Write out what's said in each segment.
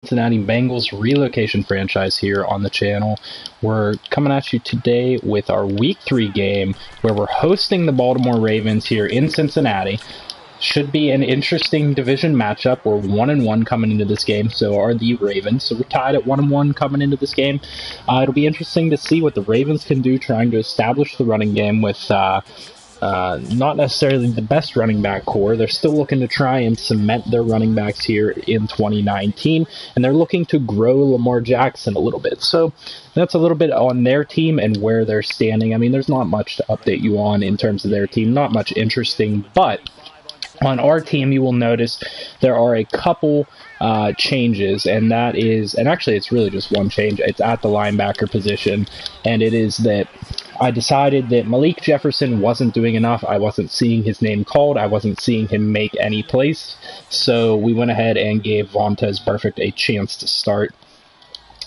Cincinnati Bengals relocation franchise here on the channel. We're coming at you today with our week 3 game where we're hosting the Baltimore Ravens here in Cincinnati. Should be an interesting division matchup. We're 1-1 coming into this game, so are the Ravens. So we're tied at 1-1 coming into this game. It'll be interesting to see what the Ravens can do trying to establish the running game with not necessarily the best running back core. They're still looking to try and cement their running backs here in 2019, and they're looking to grow Lamar Jackson a little bit. So that's a little bit on their team and where they're standing. I mean, there's not much to update you on in terms of their team, not much interesting, but on our team, you will notice there are a couple changes, and that is, and actually it's really just one change. It's at the linebacker position, and it is that I decided that Malik Jefferson wasn't doing enough. I wasn't seeing his name called. I wasn't seeing him make any plays. So we went ahead and gave Vontaze Burfict a chance to start.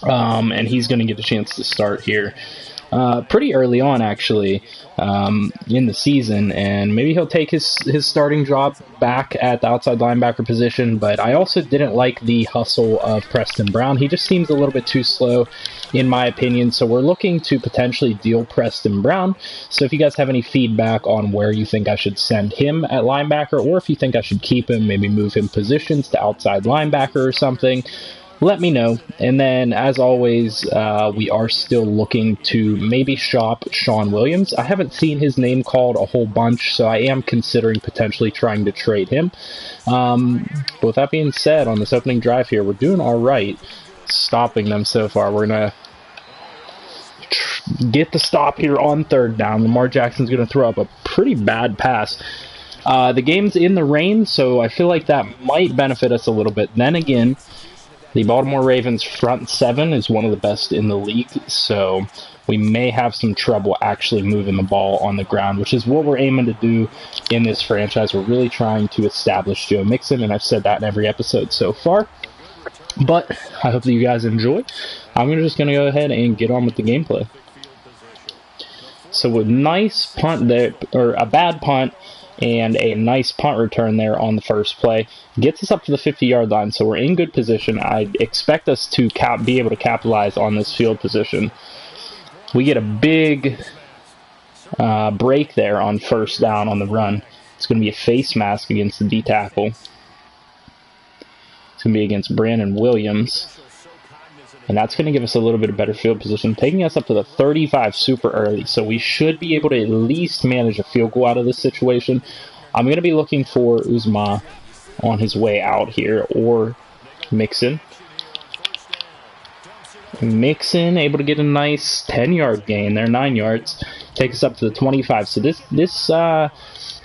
And he's going to get a chance to start here pretty early on, actually, in the season, and maybe he'll take his starting job back at the outside linebacker position. But I also didn't like the hustle of Preston Brown. He just seems a little bit too slow, in my opinion, so we're looking to potentially deal Preston Brown. So if you guys have any feedback on where you think I should send him at linebacker, or if you think I should keep him, maybe move him positions to outside linebacker or something, let me know. And then, as always, we are still looking to maybe shop Sean Williams. I haven't seen his name called a whole bunch, so I am considering potentially trying to trade him. But with that being said, on this opening drive here, we're doing all right stopping them so far. We're going to get the stop here on third down. Lamar Jackson's going to throw up a pretty bad pass. The game's in the rain, so I feel like that might benefit us a little bit. Then again, the Baltimore Ravens front seven is one of the best in the league, so we may have some trouble actually moving the ball on the ground, which is what we're aiming to do in this franchise. We're really trying to establish Joe Mixon, and I've said that in every episode so far. But I hope that you guys enjoy. I'm just going to go ahead and get on with the gameplay. So a nice punt there, or a bad punt, and a nice punt return there on the first play gets us up to the 50-yard line, so we're in good position. I expect us to be able to capitalize on this field position. We get a big break there on first down on the run. It's going to be a face mask against the D-tackle. It's going to be against Brandon Williams. And that's going to give us a little bit of better field position, taking us up to the 35 super early. So we should be able to at least manage a field goal out of this situation. I'm going to be looking for Uzma on his way out here, or Mixon. Mixon able to get a nice 10-yard gain there, 9 yards. Take us up to the 25. So this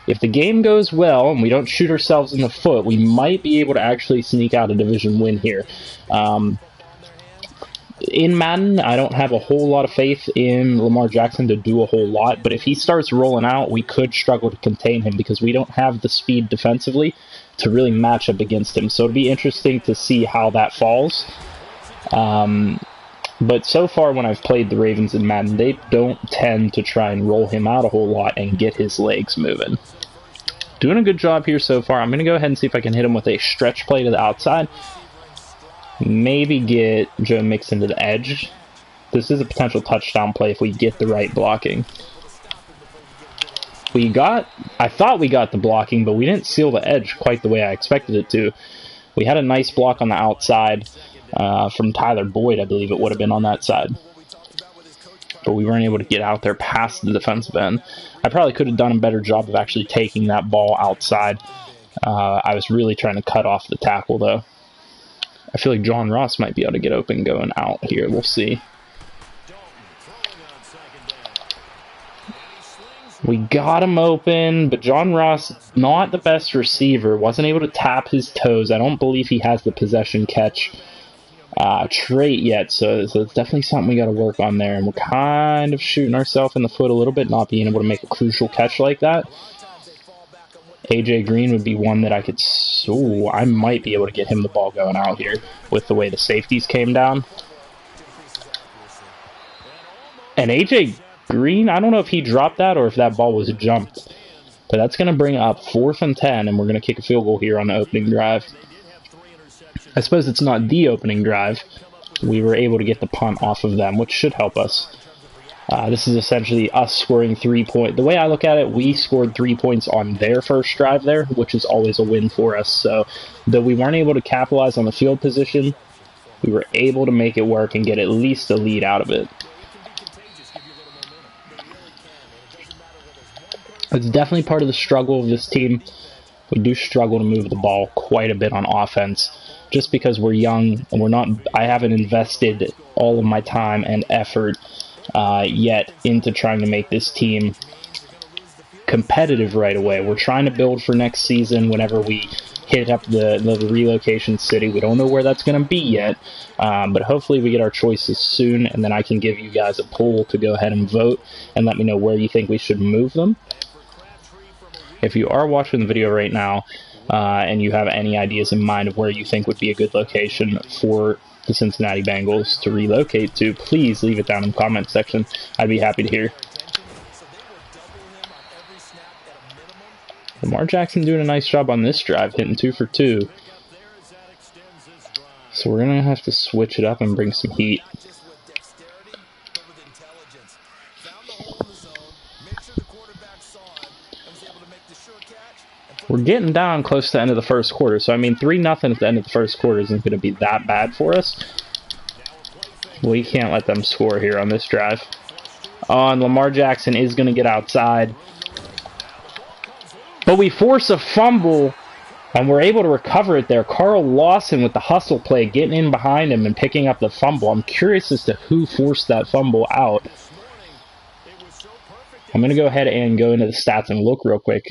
if the game goes well and we don't shoot ourselves in the foot, we might be able to actually sneak out a division win here. In Madden, I don't have a whole lot of faith in Lamar Jackson to do a whole lot, but if he starts rolling out, we could struggle to contain him because we don't have the speed defensively to really match up against him. So it'll be interesting to see how that falls. But so far when I've played the Ravens in Madden, they don't tend to try and roll him out a whole lot and get his legs moving. Doing a good job here so far. I'm going to go ahead and see if I can hit him with a stretch play to the outside. Maybe get Joe Mixon to the edge. This is a potential touchdown play if we get the right blocking. I thought we got the blocking, but we didn't seal the edge quite the way I expected it to. We had a nice block on the outside from Tyler Boyd, I believe it would have been on that side. But we weren't able to get out there past the defensive end. I probably could have done a better job of actually taking that ball outside. I was really trying to cut off the tackle, though. I feel like John Ross might be able to get open going out here. We'll see. We got him open, but John Ross, not the best receiver, wasn't able to tap his toes. I don't believe he has the possession catch trait yet, so it's definitely something we got to work on there. And we're kind of shooting ourselves in the foot a little bit, not being able to make a crucial catch like that. AJ Green would be one that I could... Ooh, I might be able to get him the ball going out here with the way the safeties came down. And AJ Green, I don't know if he dropped that or if that ball was jumped. But that's going to bring up 4th and 10, and we're going to kick a field goal here on the opening drive. I suppose it's not the opening drive. We were able to get the punt off of them, which should help us. This is essentially us scoring 3 points. The way I look at it, we scored 3 points on their first drive there, which is always a win for us. So, though we weren't able to capitalize on the field position, we were able to make it work and get at least a lead out of it. It's definitely part of the struggle of this team. We do struggle to move the ball quite a bit on offense, just because we're young and I haven't invested all of my time and effort yet into trying to make this team competitive right away. We're trying to build for next season whenever we hit up the relocation city. We don't know where that's going to be yet, but hopefully we get our choices soon, and then I can give you guys a poll to go ahead and vote and let me know where you think we should move them. If you are watching the video right now and you have any ideas in mind of where you think would be a good location for the Cincinnati Bengals to relocate to, please leave it down in the comment section. I'd be happy to hear. Lamar Jackson doing a nice job on this drive, hitting 2 for 2. So we're going to have to switch it up and bring some heat. We're getting down close to the end of the first quarter, so I mean 3-0 at the end of the first quarter isn't going to be that bad for us. We can't let them score here on this drive. Oh, and Lamar Jackson is going to get outside. But we force a fumble, and we're able to recover it there. Carl Lawson with the hustle play, getting in behind him and picking up the fumble. I'm curious as to who forced that fumble out. I'm going to go ahead and go into the stats and look real quick.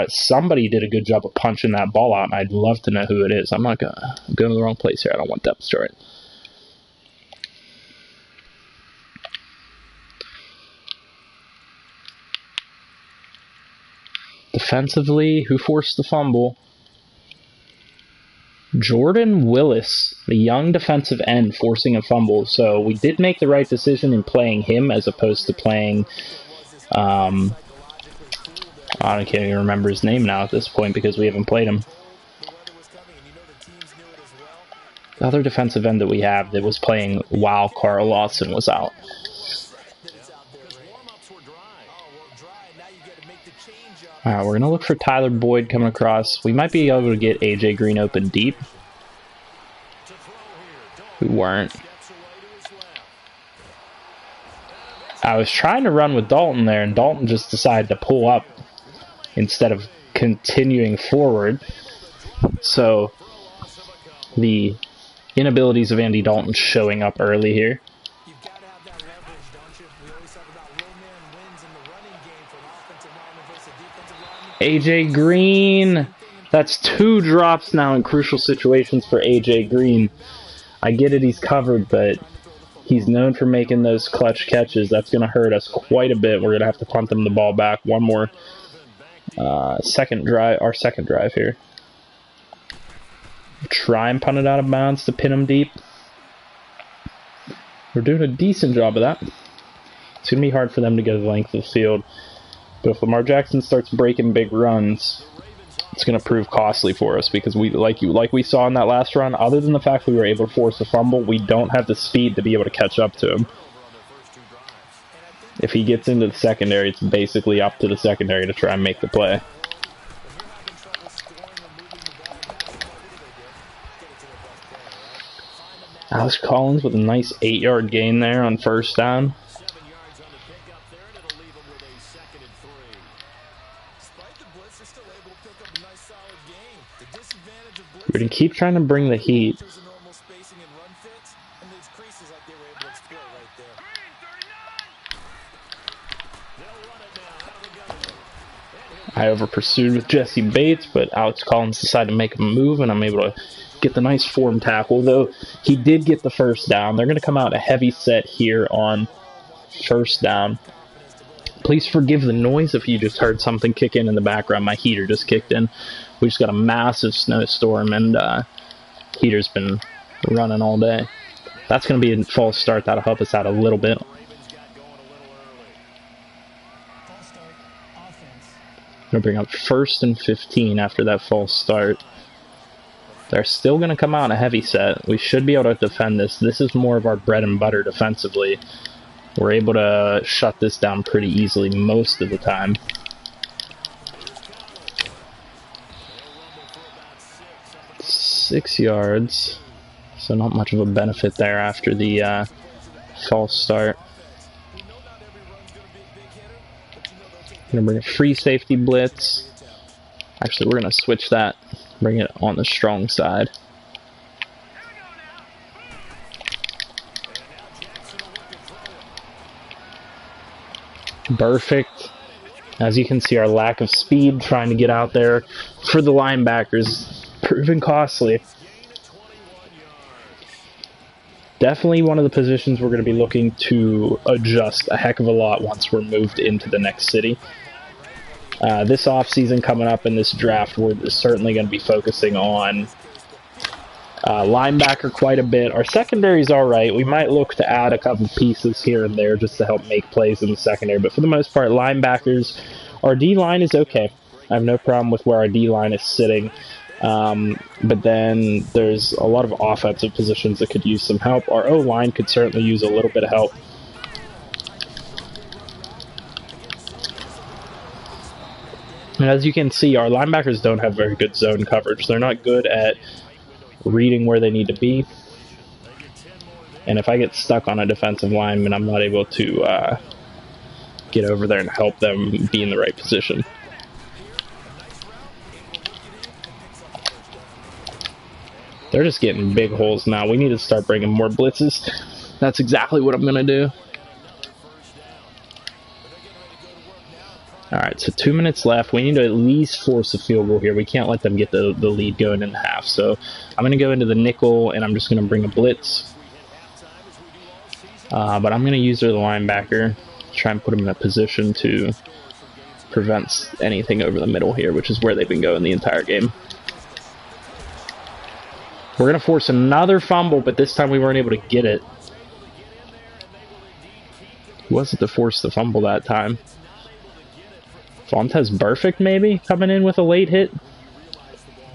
Somebody did a good job of punching that ball out, and I'd love to know who it is. I'm going to go to the wrong place here. I don't want depth chart. Defensively, who forced the fumble? Jordan Willis, the young defensive end, forcing a fumble. So we did make the right decision in playing him as opposed to playing... I can't even remember his name now at this point because we haven't played him. The other defensive end that we have that was playing while Carl Lawson was out. Alright, we're going to look for Tyler Boyd coming across. We might be able to get AJ Green open deep. We weren't. I was trying to run with Dalton there, and Dalton just decided to pull up instead of continuing forward. So, the inabilities of Andy Dalton showing up early here. AJ Green! That's 2 drops now in crucial situations for AJ Green. I get it, he's covered, but he's known for making those clutch catches. That's going to hurt us quite a bit. We're going to have to punt them the ball back. One more second drive here. Try and punt it out of bounds to pin them deep. We're doing a decent job of that. It's going to be hard for them to go the length of the field. But if Lamar Jackson starts breaking big runs, it's going to prove costly for us because we, like we saw in that last run, other than the fact we were able to force a fumble, we don't have the speed to be able to catch up to him. If he gets into the secondary, it's basically up to the secondary to try and make the play. Alex Collins with a nice 8-yard gain there on first down. We're going to keep trying to bring the heat. I over-pursued with Jesse Bates, but Alex Collins decided to make a move, and I'm able to get the nice form tackle, though he did get the first down. They're going to come out a heavy set here on first down. Please forgive the noise if you just heard something kick in the background. My heater just kicked in. We just got a massive snowstorm, and heater's been running all day. That's going to be a false start. That'll help us out a little bit. Going to bring up 1st and 15 after that false start. They're still going to come out in a heavy set. We should be able to defend this. This is more of our bread and butter defensively. We're able to shut this down pretty easily most of the time. Six yards. So not much of a benefit there after the false start. Gonna bring a free safety blitz. Actually, we're gonna switch that. Bring it on the strong side. Perfect. As you can see, our lack of speed trying to get out there for the linebackers proving costly. Definitely one of the positions we're going to be looking to adjust a heck of a lot once we're moved into the next city. This offseason coming up in this draft, we're certainly going to be focusing on linebacker quite a bit. Our secondary is alright. We might look to add a couple pieces here and there just to help make plays in the secondary. But for the most part, linebackers, our D-line is okay. I have no problem with where our D-line is sitting. But then there's a lot of offensive positions that could use some help. Our O-line could certainly use a little bit of help. And as you can see, our linebackers don't have very good zone coverage. They're not good at reading where they need to be. And if I get stuck on a defensive lineman, I'm not able to get over there and help them be in the right position. They're just getting big holes now. We need to start bringing more blitzes. That's exactly what I'm going to do. Alright, so 2 minutes left. We need to at least force a field goal here. We can't let them get the lead going in the half. So I'm going to go into the nickel, and I'm just going to bring a blitz. But I'm going to use their linebacker. Try and put them in a position to prevent anything over the middle here, which is where they've been going the entire game. We're going to force another fumble, but this time we weren't able to get it. Who was it to force the fumble that time? Fontez Perfect, maybe, coming in with a late hit?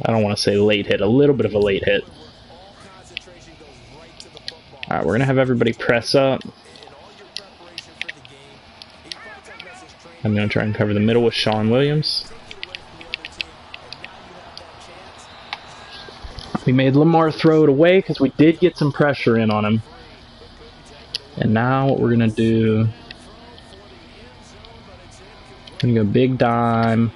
I don't want to say late hit, a little bit of a late hit. Alright, we're going to have everybody press up. I'm going to try and cover the middle with Sean Williams. We made Lamar throw it away because we did get some pressure in on him. And now what we're going to do... Gonna go big dime.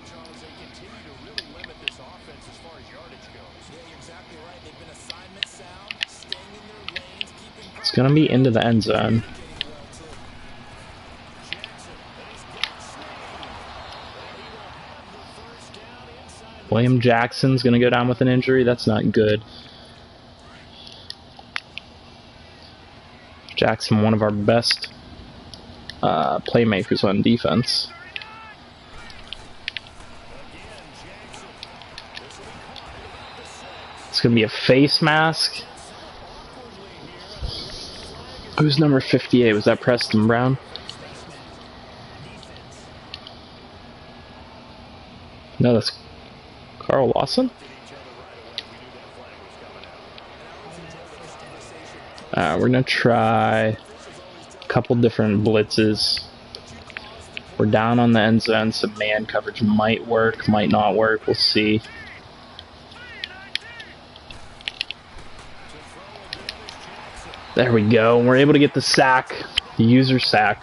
It's gonna be into the end zone. William Jackson's gonna go down with an injury. That's not good. Jackson, one of our best playmakers on defense. It's going to be a face mask. Who's number 58? Was that Preston Brown? No, that's Carl Lawson. We're going to try a couple different blitzes. We're down on the end zone, so man coverage might work, might not work. We'll see. There we go. We're able to get the sack, the user sack.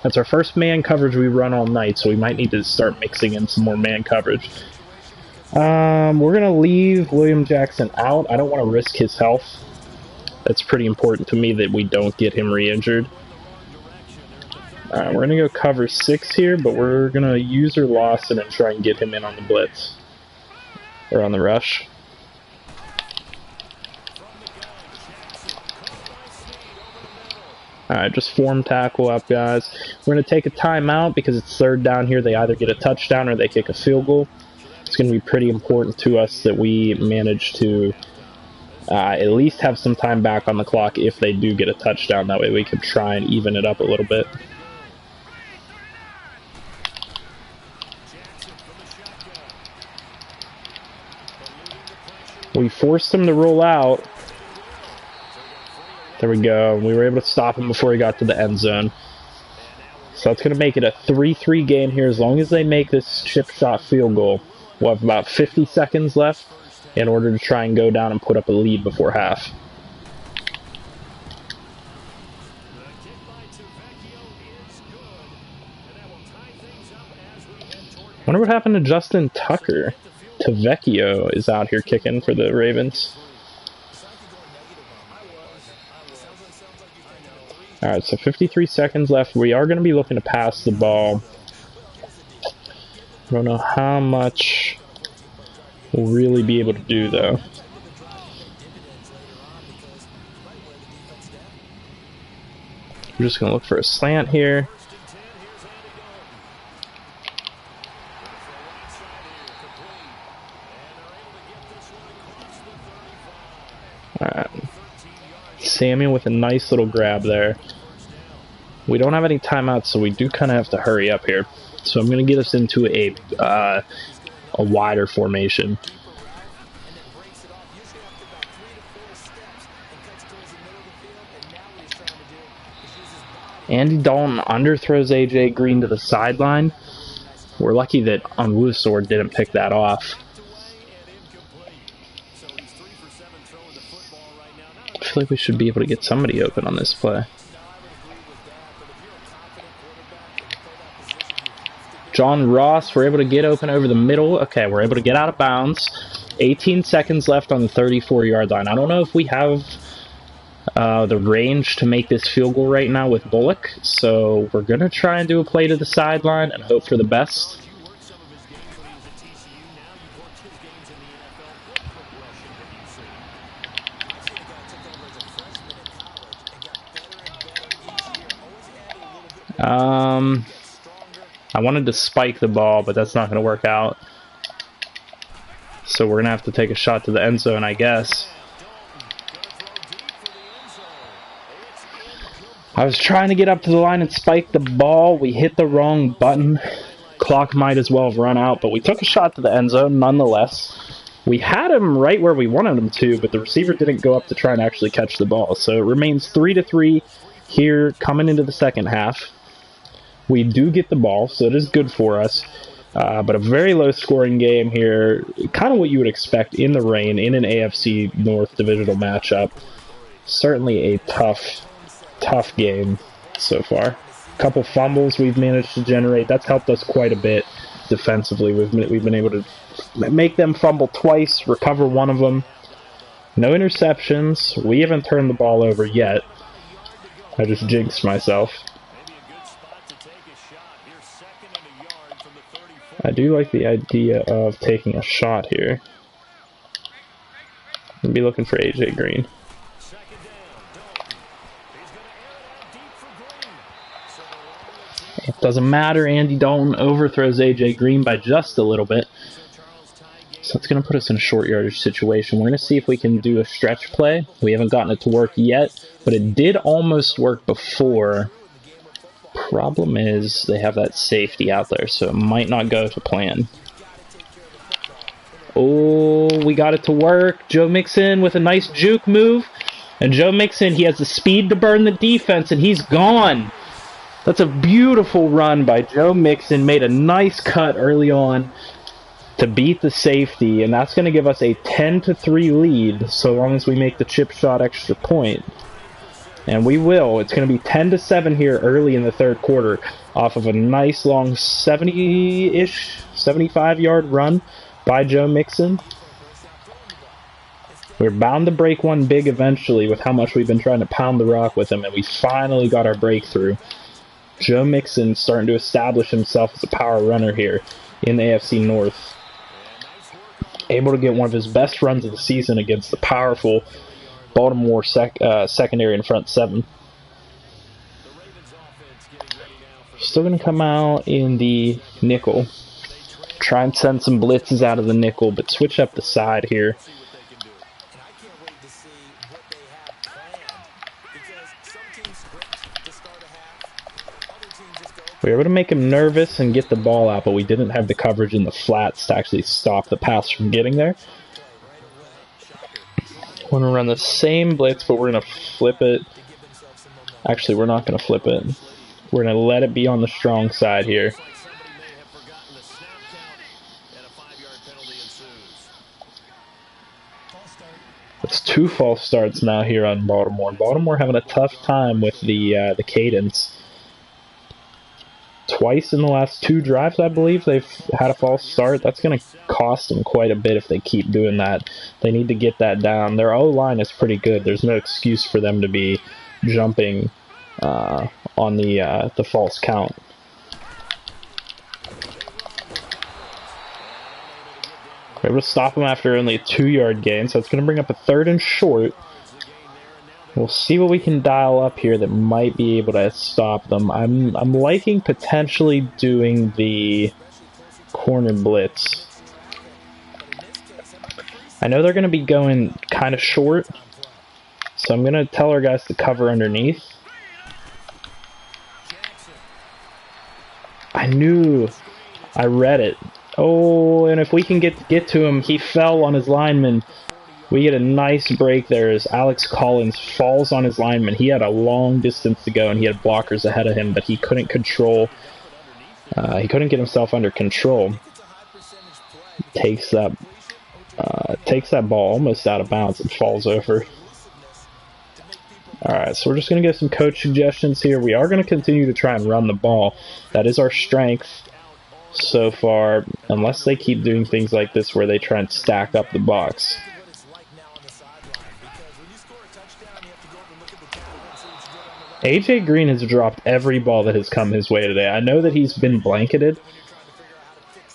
That's our first man coverage we run all night, so we might need to start mixing in some more man coverage. We're going to leave William Jackson out. I don't want to risk his health. That's pretty important to me that we don't get him re-injured. We're going to go cover 6 here, but we're going to user Lawson and try and get him in on the blitz. Or on the rush. Alright, just form tackle up, guys. We're going to take a timeout because it's third down here. They either get a touchdown or they kick a field goal. It's going to be pretty important to us that we manage to at least have some time back on the clock if they do get a touchdown. That way we can try and even it up a little bit. We forced him to roll out. There we go. We were able to stop him before he got to the end zone. So that's going to make it a 3-3 game here as long as they make this chip shot field goal. We'll have about 50 seconds left in order to try and go down and put up a lead before half. Wonder what happened to Justin Tucker. Tavecchio is out here kicking for the Ravens. Alright, so 53 seconds left. We are going to be looking to pass the ball. I don't know how much we'll really be able to do, though. We're just going to look for a slant here. Alright. Samuel with a nice little grab there. We don't have any timeouts, so we do kind of have to hurry up here. So I'm going to get us into a wider formation. Andy Dalton underthrows AJ Green to the sideline. We're lucky that Onwuasor didn't pick that off. I feel like we should be able to get somebody open on this play. John Ross, we're able to get open over the middle. Okay, we're able to get out of bounds. 18 seconds left on the 34-yard line. I don't know if we have the range to make this field goal right now with Bullock, so we're going to try and do a play to the sideline and hope for the best. I wanted to spike the ball, but that's not going to work out. So we're going to have to take a shot to the end zone, I guess. I was trying to get up to the line and spike the ball. We hit the wrong button. Clock might as well have run out, but we took a shot to the end zone nonetheless. We had him right where we wanted him to, but the receiver didn't go up to try and actually catch the ball. So it remains 3-3 here coming into the second half. We do get the ball, so it is good for us. But a very low-scoring game here. Kind of what you would expect in the rain in an AFC North divisional matchup. Certainly a tough game so far. A couple fumbles we've managed to generate. That's helped us quite a bit defensively. We've been able to make them fumble twice, recover one of them. No interceptions. We haven't turned the ball over yet. I just jinxed myself. I do like the idea of taking a shot here. I'll be looking for AJ Green. It doesn't matter. Andy Dalton overthrows AJ Green by just a little bit. So it's going to put us in a short yardage situation. We're going to see if we can do a stretch play. We haven't gotten it to work yet, but it did almost work before. Problem is they have that safety out there, so it might not go to plan. Oh, we got it to work. Joe Mixon with a nice juke move. And Joe Mixon, he has the speed to burn the defense, and he's gone. That's a beautiful run by Joe Mixon. Made a nice cut early on to beat the safety, and that's going to give us a 10-3 lead so long as we make the chip shot extra point. And we will. It's going to be 10-7 here early in the third quarter off of a nice long 70-ish, 75-yard run by Joe Mixon. We're bound to break one big eventually with how much we've been trying to pound the rock with him, and we finally got our breakthrough. Joe Mixon starting to establish himself as a power runner here in the AFC North. Able to get one of his best runs of the season against the powerful Baltimore secondary in front seven. Still going to come out in the nickel. Try and send some blitzes out of the nickel, but switch up the side here. We were able to make him nervous and get the ball out, but we didn't have the coverage in the flats to actually stop the pass from getting there. We're going to run the same blitz, but we're going to flip it. Actually, we're not going to flip it. We're going to let it be on the strong side here. It's 2 false starts now here on Baltimore. Baltimore having a tough time with the cadence. Twice in the last 2 drives, I believe, they've had a false start. That's going to cost them quite a bit if they keep doing that. They need to get that down. Their O-line is pretty good. There's no excuse for them to be jumping on the false count. We're able to stop them after only a 2-yard gain, so it's going to bring up a 3rd and short. We'll see what we can dial up here that might be able to stop them. I'm liking potentially doing the corner blitz. I know they're going to be going kind of short, so I'm going to tell our guys to cover underneath. I knew. I read it. Oh, and if we can get to him, he fell on his lineman. We get a nice break there as Alex Collins falls on his lineman. He had a long distance to go, and he had blockers ahead of him, but he couldn't control. He couldn't get himself under control. Takes that ball almost out of bounds and falls over. Alright, so we're just going to get some coach suggestions here. We are going to continue to try and run the ball. That is our strength so far, unless they keep doing things like this where they try and stack up the box. AJ Green has dropped every ball that has come his way today. I know that he's been blanketed,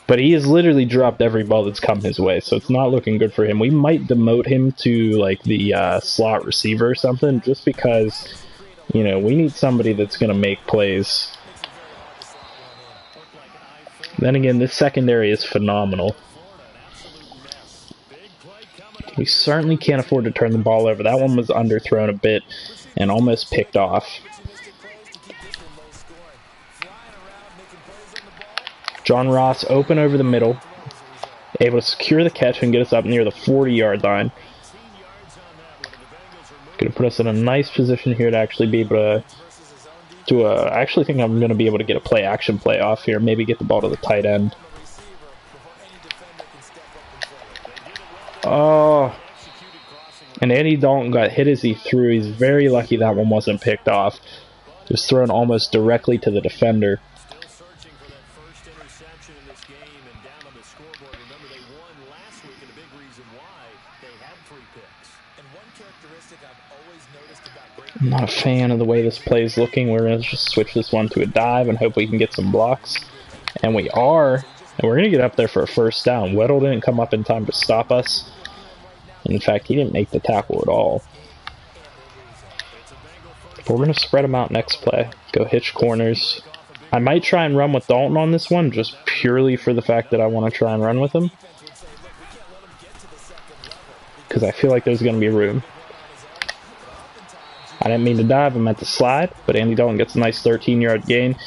but he has literally dropped every ball that's come his way, so it's not looking good for him. We might demote him to like the slot receiver or something, just because, you know, we need somebody that's going to make plays. Then again, this secondary is phenomenal. We certainly can't afford to turn the ball over. That one was underthrown a bit and almost picked off. John Ross open over the middle, able to secure the catch and get us up near the 40-yard line. Going to put us in a nice position here to actually be able to I actually think I'm going to be able to get a play-action play off here, maybe get the ball to the tight end. Oh, and Andy Dalton got hit as he threw. He's very lucky that one wasn't picked off. It was thrown almost directly to the defender. I'm not a fan of the way this play is looking. We're going to just switch this one to a dive and hope we can get some blocks. And we are. And we're going to get up there for a first down. Weddle didn't come up in time to stop us. And in fact, he didn't make the tackle at all. But we're going to spread him out next play. Go hitch corners. I might try and run with Dalton on this one, just purely for the fact that I want to try and run with him. Because I feel like there's going to be room. I didn't mean to dive, I meant to slide, but Andy Dalton gets a nice 13-yard gain.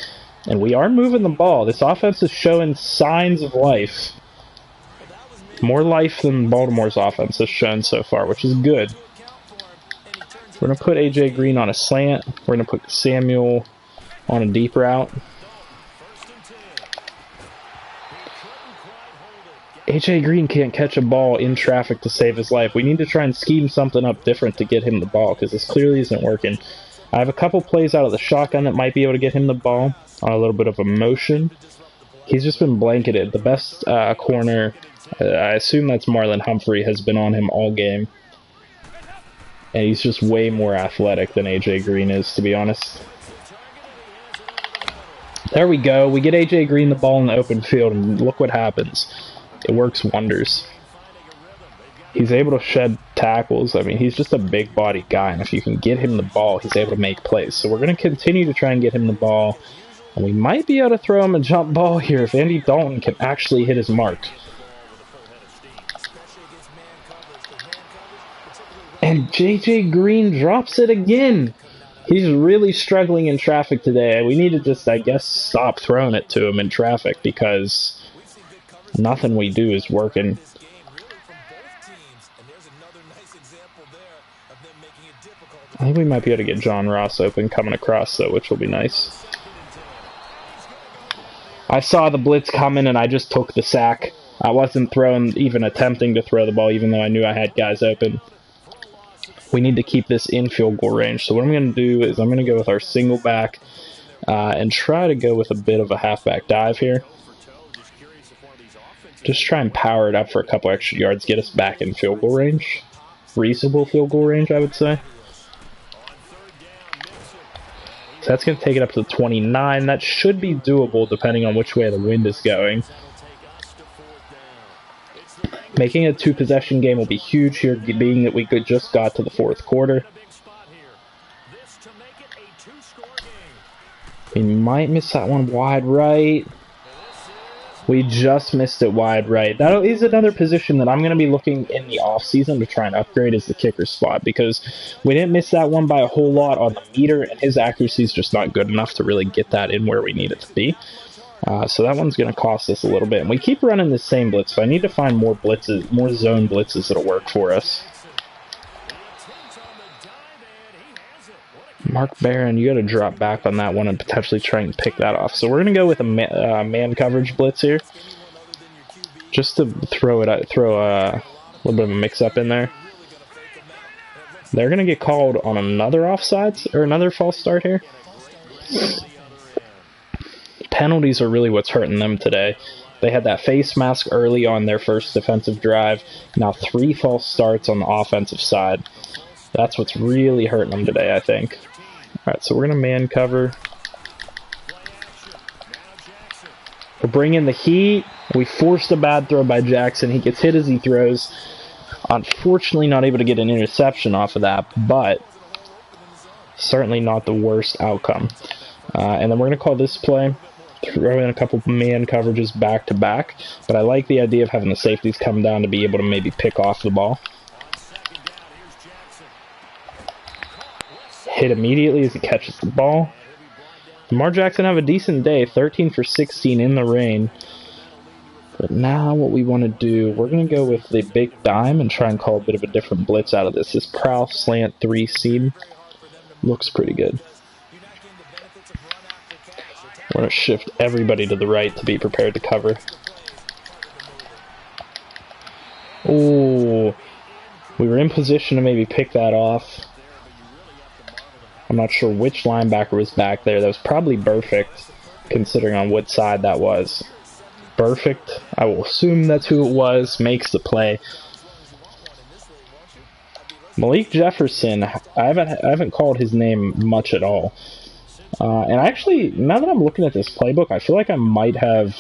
And we are moving the ball. This offense is showing signs of life. More life than Baltimore's offense has shown so far, which is good. We're going to put AJ Green on a slant. We're going to put Samuel on a deep route. AJ Green can't catch a ball in traffic to save his life. We need to try and scheme something up different to get him the ball, because this clearly isn't working. I have a couple plays out of the shotgun that might be able to get him the ball on a little bit of a motion. He's just been blanketed. The best corner, I assume that's Marlon Humphrey, has been on him all game. And he's just way more athletic than AJ Green is, to be honest. There we go. We get AJ Green the ball in the open field, and look what happens. It works wonders. He's able to shed tackles. I mean, he's just a big-bodied guy, and if you can get him the ball, he's able to make plays. So we're going to continue to try and get him the ball, and we might be able to throw him a jump ball here if Andy Dalton can actually hit his mark. And JJ Green drops it again. He's really struggling in traffic today. We need to just, I guess, stop throwing it to him in traffic, because nothing we do is working. I think we might be able to get John Ross open coming across, though, which will be nice. I saw the blitz coming, and I just took the sack. I wasn't even attempting to throw the ball, even though I knew I had guys open. We need to keep this in field goal range. So what I'm going to do is I'm going to go with our single back and try to go with a bit of a halfback dive here. Just try and power it up for a couple extra yards, get us back in field goal range. Reasonable field goal range, I would say. So that's going to take it up to 29. That should be doable depending on which way the wind is going. Making a two-possession game will be huge here, being that we just got to the fourth quarter. We might miss that one wide right. We just missed it wide right. That is another position that I'm going to be looking in the offseason to try and upgrade is the kicker spot, because we didn't miss that one by a whole lot on the meter, and his accuracy is just not good enough to really get that in where we need it to be. So that one's going to cost us a little bit. And we keep running the same blitz, so I need to find more blitzes, more zone blitzes that'll work for us. Mark Barron, you got to drop back on that one and potentially try and pick that off. So we're going to go with a man coverage blitz here, just to throw a little bit of a mix-up in there. They're going to get called on another offsides or another false start here. Penalties are really what's hurting them today. They had that face mask early on their first defensive drive. Now 3 false starts on the offensive side. That's what's really hurting them today, I think. Alright, so we're going to man cover. We'll bring in the heat. We forced a bad throw by Jackson. He gets hit as he throws. Unfortunately, not able to get an interception off of that, but certainly not the worst outcome. And then we're going to call this play. Throw in a couple man coverages back to back. But I like the idea of having the safeties come down to be able to maybe pick off the ball. Hit immediately as he catches the ball. Lamar Jackson have a decent day, 13 for 16 in the rain. But now what we want to do, we're going to go with the big dime and try and call a bit of a different blitz out of this. This prowl slant 3 seam looks pretty good. We're going to shift everybody to the right to be prepared to cover. Oh, we were in position to maybe pick that off. I'm not sure which linebacker was back there. That was probably Perfect, considering on what side that was. Perfect, I will assume that's who it was, makes the play. Malik Jefferson, I haven't called his name much at all. And actually, now that I'm looking at this playbook, I feel like I might have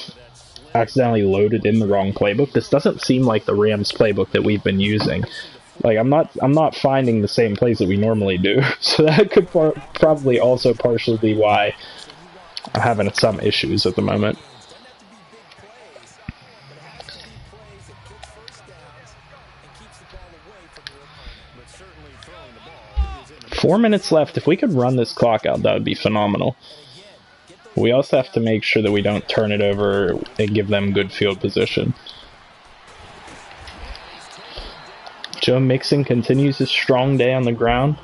accidentally loaded in the wrong playbook. This doesn't seem like the Rams playbook that we've been using. Like, I'm not finding the same plays that we normally do. So that could probably also partially be why I'm having some issues at the moment. Four minutes left. If we could run this clock out, that would be phenomenal. We also have to make sure that we don't turn it over and give them good field position. Joe Mixon continues his strong day on the ground.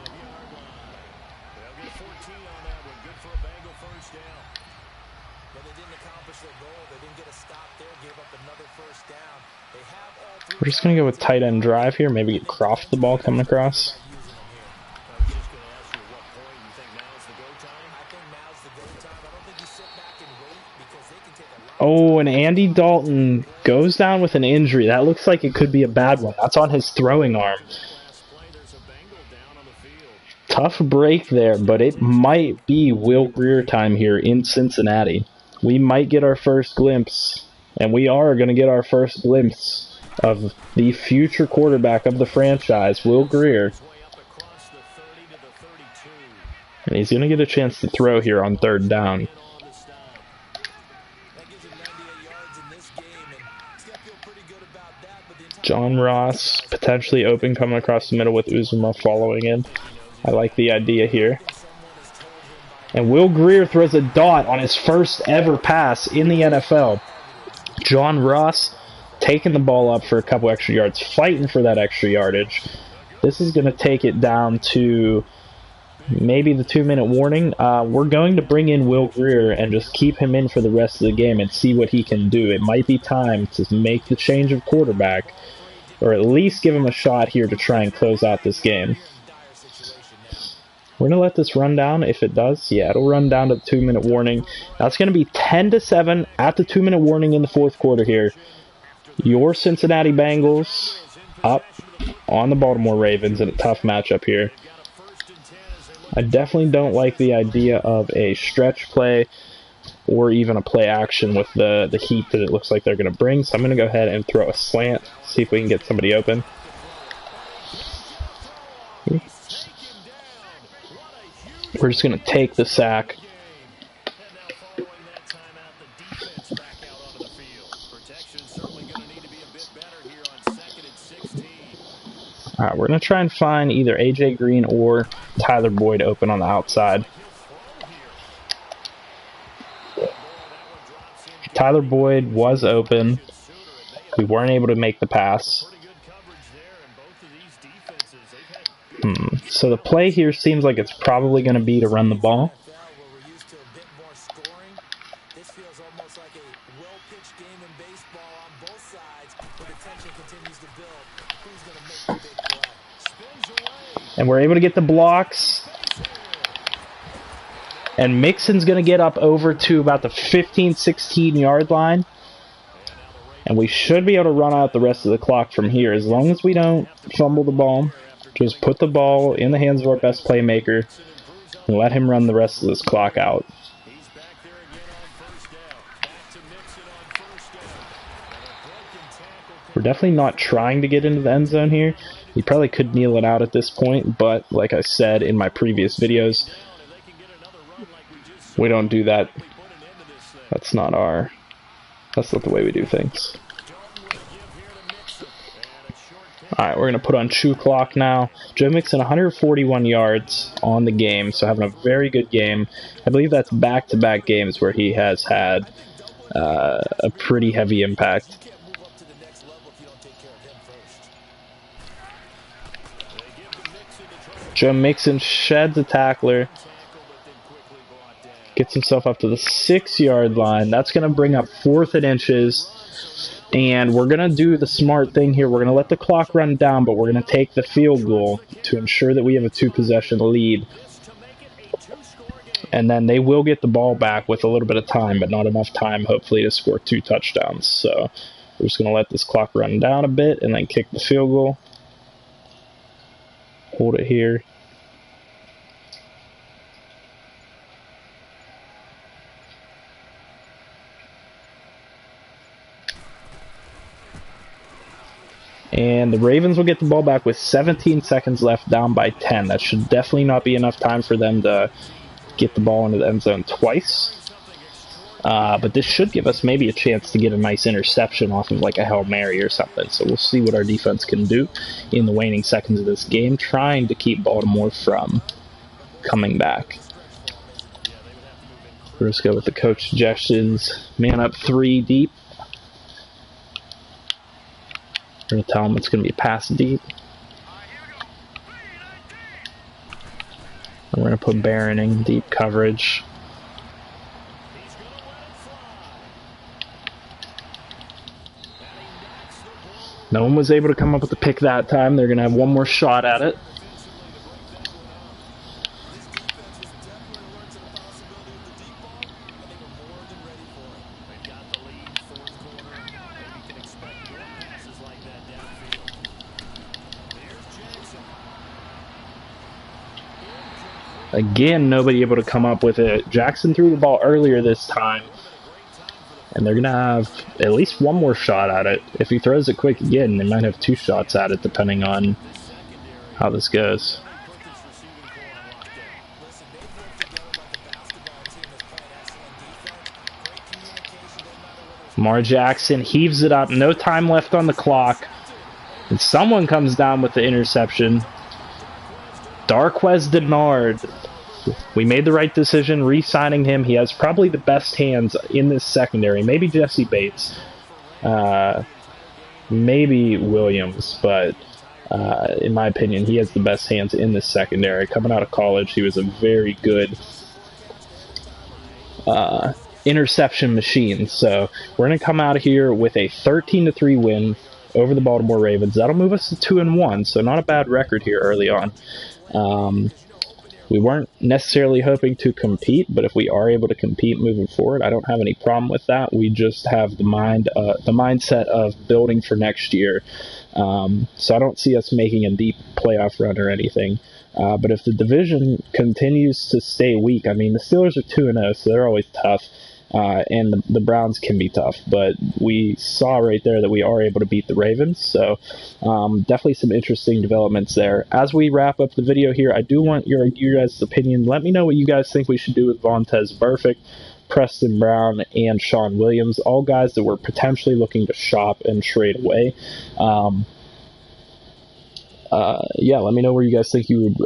We're just going to go with tight end drive here. Maybe get Croft the ball coming across. Oh, and Andy Dalton goes down with an injury. That looks like it could be a bad one. That's on his throwing arm. Tough break there, but it might be Will Grier time here in Cincinnati. We might get our first glimpse, and we are going to get our first glimpse of the future quarterback of the franchise, Will Grier. And he's going to get a chance to throw here on 3rd down. John Ross potentially open coming across the middle with Uzomah following in. I like the idea here. And Will Grier throws a dot on his first ever pass in the NFL. John Ross taking the ball up for a couple extra yards, fighting for that extra yardage. This is going to take it down to maybe the 2-minute warning. We're going to bring in Will Greer and just keep him in for the rest of the game and see what he can do. It might be time to make the change of quarterback, or at least give him a shot here to try and close out this game. We're going to let this run down. If it does, yeah, it'll run down to the 2-minute warning. That's going to be 10-7 at the 2-minute warning in the fourth quarter here. Your Cincinnati Bengals up on the Baltimore Ravens in a tough matchup here. I definitely don't like the idea of a stretch play or even a play action with the heat that it looks like they're going to bring. So I'm going to go ahead and throw a slant, see if we can get somebody open. We're just going to take the sack. Alright, we're going to try and find either A.J. Green or Tyler Boyd open on the outside. Tyler Boyd was open. We weren't able to make the pass. So the play here seems like it's probably going to be to run the ball. And we're able to get the blocks. And Mixon's going to get up over to about the 15-16 yard line. And we should be able to run out the rest of the clock from here. As long as we don't fumble the ball, just put the ball in the hands of our best playmaker and let him run the rest of this clock out. We're definitely not trying to get into the end zone here. We probably could kneel it out at this point, but like I said in my previous videos, we don't do that. That's not the way we do things. Alright, we're going to put on Chew Clock now. Joe Mixon, 141 yards on the game, so having a very good game. I believe that's back-to-back games where he has had a pretty heavy impact. Joe Mixon sheds a tackler. Gets himself up to the 6-yard line. That's going to bring up 4th and inches. And we're going to do the smart thing here. We're going to let the clock run down, but we're going to take the field goal to ensure that we have a 2-possession lead. And then they will get the ball back with a little bit of time, but not enough time, hopefully, to score 2 touchdowns. So we're just going to let this clock run down a bit and then kick the field goal. Hold it here. And the Ravens will get the ball back with 17 seconds left, down by 10. That should definitely not be enough time for them to get the ball into the end zone twice. But this should give us maybe a chance to get a nice interception off of like a Hail Mary or something. So we'll see what our defense can do in the waning seconds of this game, trying to keep Baltimore from coming back. We'll just go with the coach suggestions. Man up 3 deep. We're going to tell them it's going to be pass deep. And we're going to put Barron in deep coverage. No one was able to come up with the pick that time. They're going to have one more shot at it. Again, nobody able to come up with it. Jackson threw the ball earlier this time. And they're going to have at least one more shot at it. If he throws it quick again, they might have 2 shots at it, depending on how this goes. Lamar Jackson heaves it up. No time left on the clock. And someone comes down with the interception. Darqueze Dennard. We made the right decision re-signing him. He has probably the best hands in this secondary. Maybe Jesse Bates. Maybe Williams. But In my opinion, he has the best hands in the secondary. Coming out of college, he was a very good interception machine. So we're going to come out of here with a 13-3 win over the Baltimore Ravens. That'll move us to 2-1, so not a bad record here early on. We weren't necessarily hoping to compete, but if we are able to compete moving forward, I don't have any problem with that. We just have the mindset of building for next year. So I don't see us making a deep playoff run or anything. But if the division continues to stay weak, I mean, the Steelers are 2-0, so they're always tough. And the Browns can be tough, but we saw right there that we are able to beat the Ravens, so definitely some interesting developments there. As we wrap up the video here, I do want your guys' opinion. Let me know what you guys think we should do with Vontaze Burfict, Preston Brown, and Sean Williams, all guys that we're potentially looking to shop and trade away. Yeah, let me know where you guys think you would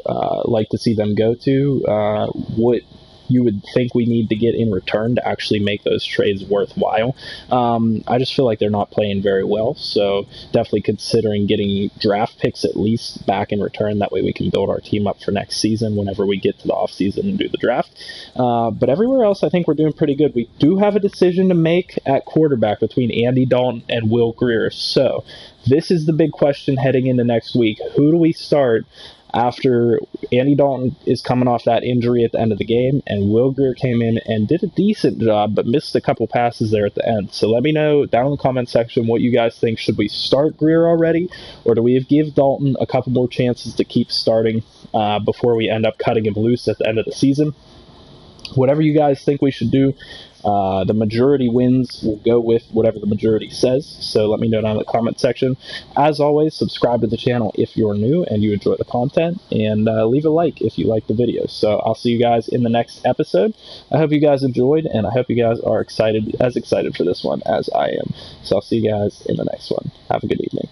like to see them go to, what you would think we need to get in return to actually make those trades worthwhile. I just feel like they're not playing very well, so definitely considering getting draft picks at least back in return. That way we can build our team up for next season whenever we get to the offseason and do the draft. But everywhere else, I think we're doing pretty good. We do have a decision to make at quarterback between Andy Dalton and Will Grier. So this is the big question heading into next week. Who do we start after Andy Dalton is coming off that injury at the end of the game, and Will Grier came in and did a decent job, but missed a couple passes there at the end. So let me know down in the comment section what you guys think. Should we start Grier already, or do we give Dalton a couple more chances to keep starting before we end up cutting him loose at the end of the season? Whatever you guys think we should do, the majority wins. We'll go with whatever the majority says. So let me know down in the comment section. As always, subscribe to the channel if you're new and you enjoy the content, and leave a like if you like the video. So I'll see you guys in the next episode. I hope you guys enjoyed, and I hope you guys are excited for this one as I am. So I'll see you guys in the next one. Have a good evening.